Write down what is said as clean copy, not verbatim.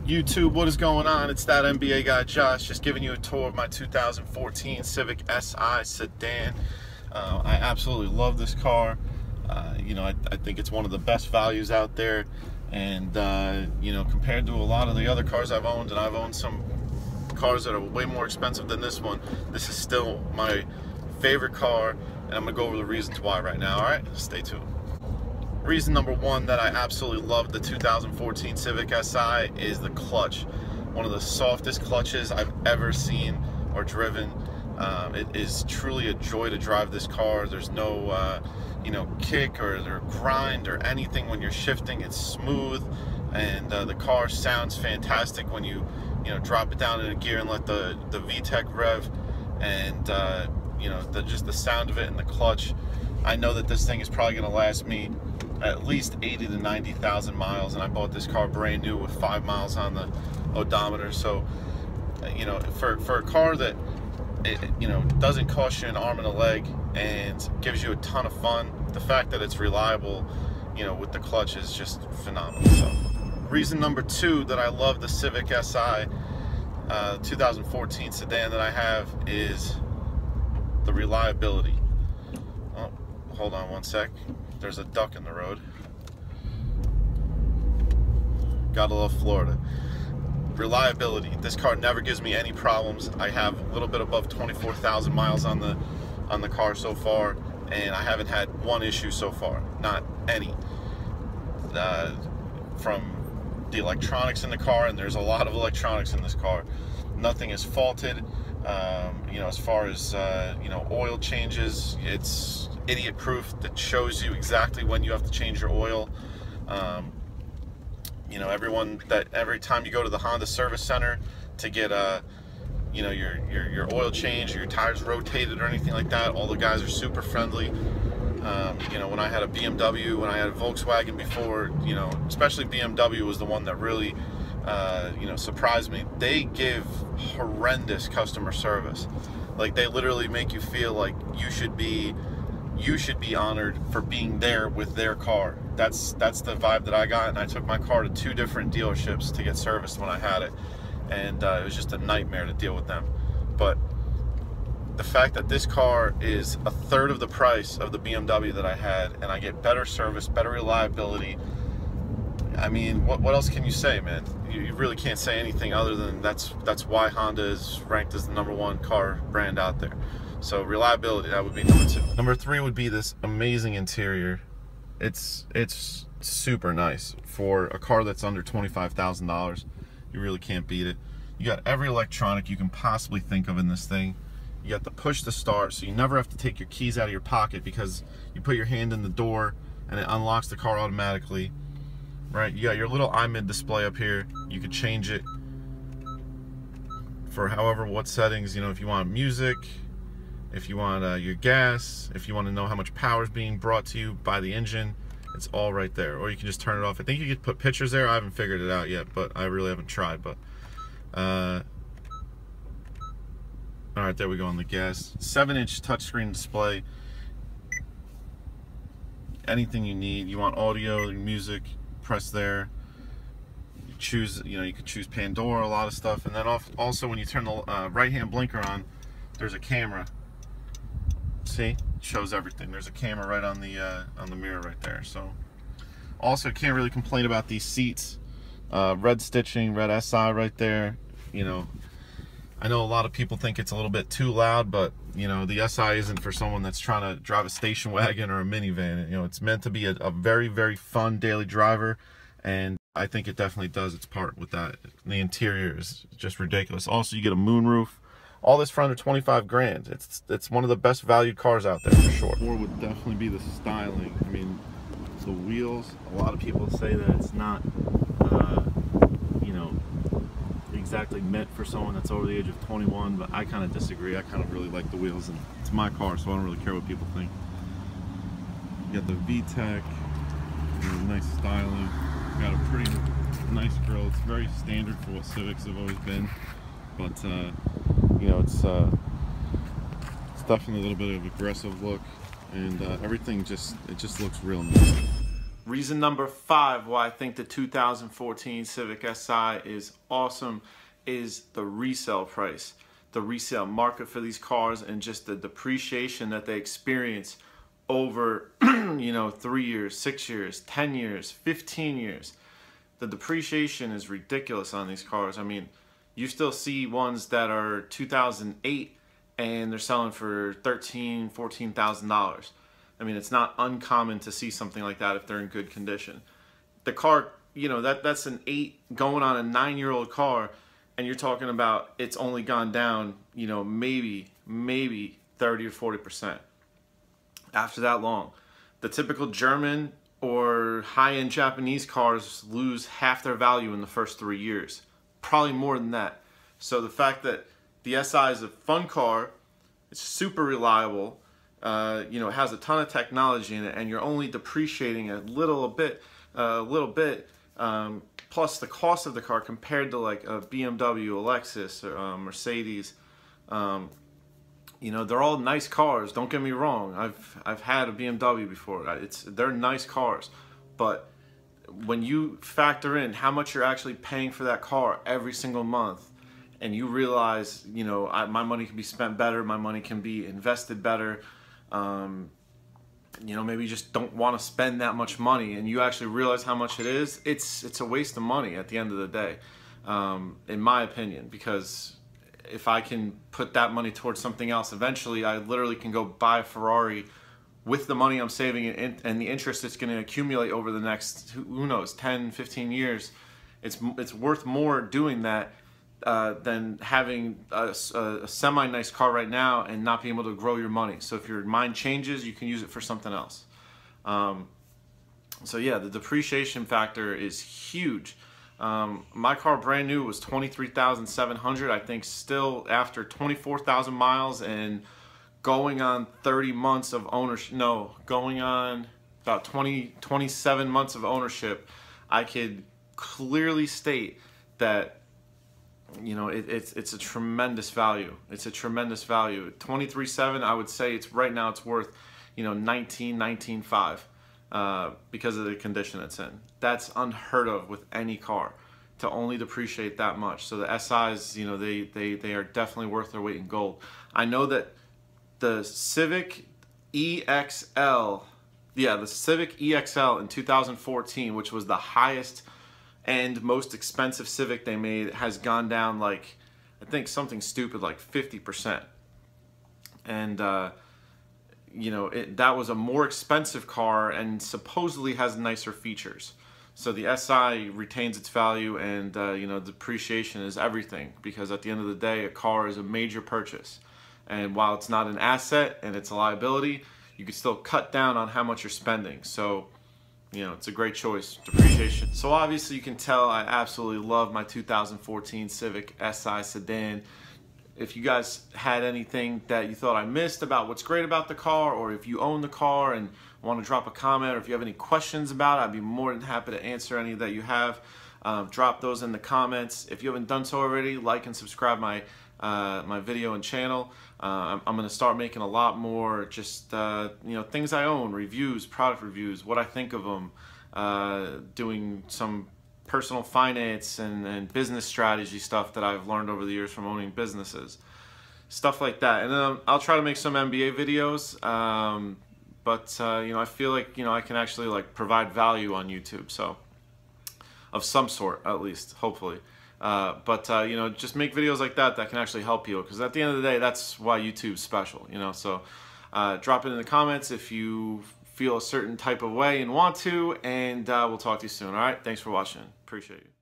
YouTube, what is going on? It's that NBA guy Josh, just giving you a tour of my 2014 Civic Si sedan. I absolutely love this car. I think it's one of the best values out there, and compared to a lot of the other cars I've owned, and I've owned some cars that are way more expensive than this one, this is still my favorite car, and I'm gonna go over the reasons why right now. All right, stay tuned. Reason number one that I absolutely love the 2014 Civic Si is the clutch. One of the softest clutches I've ever seen or driven. It is truly a joy to drive this car. There's no kick or grind or anything when you're shifting. It's smooth, and the car sounds fantastic when you drop it down in a gear and let the VTEC rev, and just the sound of it in the clutch. I know that this thing is probably going to last me at least 80 to 90,000 miles, and I bought this car brand new with 5 miles on the odometer. So for a car that doesn't cost you an arm and a leg and gives you a ton of fun, the fact that it's reliable with the clutch is just phenomenal. So reason number two that I love the Civic Si 2014 sedan that I have is the reliability. Oh, hold on one sec. There's a duck in the road. Gotta love Florida. Reliability. This car never gives me any problems. I have a little bit above 24,000 miles on the car so far, and I haven't had one issue so far. Not any. From the electronics in the car, and there's a lot of electronics in this car, nothing is faulted. As far as oil changes, it's idiot proof. That shows you exactly when you have to change your oil. Every time you go to the Honda service center to get your oil change or your tires rotated or anything like that, all the guys are super friendly. When I had a BMW, when I had a Volkswagen before, especially BMW was the one that really surprised me. They give horrendous customer service. Like, they literally make you feel like you should be honored for being there with their car. That's the vibe that I got, and I took my car to 2 different dealerships to get serviced when I had it, and it was just a nightmare to deal with them. But the fact that this car is a third of the price of the BMW that I had, and I get better service, better reliability, I mean, what else can you say, man? You really can't say anything other than that's why Honda is ranked as the #1 car brand out there. So reliability, that would be number 2. Number 3 would be this amazing interior. It's super nice for a car that's under $25,000. You really can't beat it. You got every electronic you can possibly think of in this thing. You got the push to start, so you never have to take your keys out of your pocket because you put your hand in the door and it unlocks the car automatically. Right? You got your little iMid display up here. You could change it for what settings. If you want music, if you want your gas, if you want to know how much power is being brought to you by the engine, it's all right there. Or you can just turn it off. I think you could put pictures there. I haven't figured it out yet, but I really haven't tried. But all right, there we go on the gas. 7-inch touchscreen display. Anything you need. You want audio, music, press there. You choose. You could choose Pandora, a lot of stuff, and then also when you turn the right-hand blinker on, there's a camera. See, it shows everything. There's a camera right on the mirror right there. So, also can't really complain about these seats. Red stitching, red SI right there. I know a lot of people think it's a little bit too loud, but the SI isn't for someone that's trying to drive a station wagon or a minivan. It's meant to be a very, very fun daily driver, and I think it definitely does its part with that. The interior is just ridiculous. Also, you get a moonroof. All this for under 25 grand. It's one of the best valued cars out there for sure. Or would definitely be the styling. I mean, the wheels. A lot of people say that it's not, exactly meant for someone that's over the age of 21, but I kind of disagree. I kind of really like the wheels, and it's my car, so I don't really care what people think. You got the VTEC, nice styling. You got a pretty nice grille. It's very standard for what Civics have always been, but it's definitely a little bit of aggressive look, and everything just looks real nice. Reason number 5 why I think the 2014 Civic Si is awesome is the resale price, the resale market for these cars, and just the depreciation that they experience over 3 years, 6 years, 10 years, 15 years. The depreciation is ridiculous on these cars. I mean, you still see ones that are 2008 and they're selling for $13,000, $14,000. I mean, it's not uncommon to see something like that if they're in good condition. The car, that's an 8 going on a 9-year-old car, and you're talking about it's only gone down, maybe 30 or 40% after that long. The typical German or high-end Japanese cars lose half their value in the first 3 years, probably more than that. So the fact that the SI is a fun car, it's super reliable, it has a ton of technology in it, and you're only depreciating a little bit, plus the cost of the car compared to like a BMW, a Lexus, or Mercedes. They're all nice cars. Don't get me wrong. I've had a BMW before. They're nice cars, but when you factor in how much you're actually paying for that car every single month, and you realize, my money can be spent better, my money can be invested better. Maybe you just don't want to spend that much money, and you actually realize how much it is. It's a waste of money at the end of the day, in my opinion, because if I can put that money towards something else, eventually I literally can go buy a Ferrari with the money I'm saving and the interest it's going to accumulate over the next, who knows, 10, 15 years. It's worth more doing that than having a semi-nice car right now and not being able to grow your money. So if your mind changes, you can use it for something else. So yeah, the depreciation factor is huge. My car brand new was $23,700. I think still after 24,000 miles and going on 30 months of ownership, going on about 27 months of ownership, I could clearly state that it's a tremendous value. It's a tremendous value. 23.7, I would say right now it's worth, 19.5 because of the condition it's in. That's unheard of with any car, to only depreciate that much. So the SIs, they are definitely worth their weight in gold. I know that the Civic EXL, the Civic EXL in 2014, which was the highest and most expensive Civic they made, has gone down like, I think something stupid like 50%. And that was a more expensive car and supposedly has nicer features. So the SI retains its value, and depreciation is everything, because at the end of the day, a car is a major purchase. And while it's not an asset and it's a liability, you can still cut down on how much you're spending. So it's a great choice, depreciation. So obviously you can tell I absolutely love my 2014 Civic Si sedan. If you guys had anything that you thought I missed about what's great about the car, or if you own the car and want to drop a comment, or if you have any questions about it, I'd be more than happy to answer any that you have. Drop those in the comments. If you haven't done so already, like and subscribe my video and channel. I'm going to start making a lot more just things I own, reviews, product reviews, what I think of them, doing some personal finance and business strategy stuff that I've learned over the years from owning businesses, stuff like that. And then I'll try to make some MBA videos, but I feel like I can actually provide value on YouTube, so of some sort, at least, hopefully. Just make videos like that can actually help you, because at the end of the day, that's why YouTube's special, so drop it in the comments if you feel a certain type of way and want to, and we'll talk to you soon. All right, thanks for watching. Appreciate you.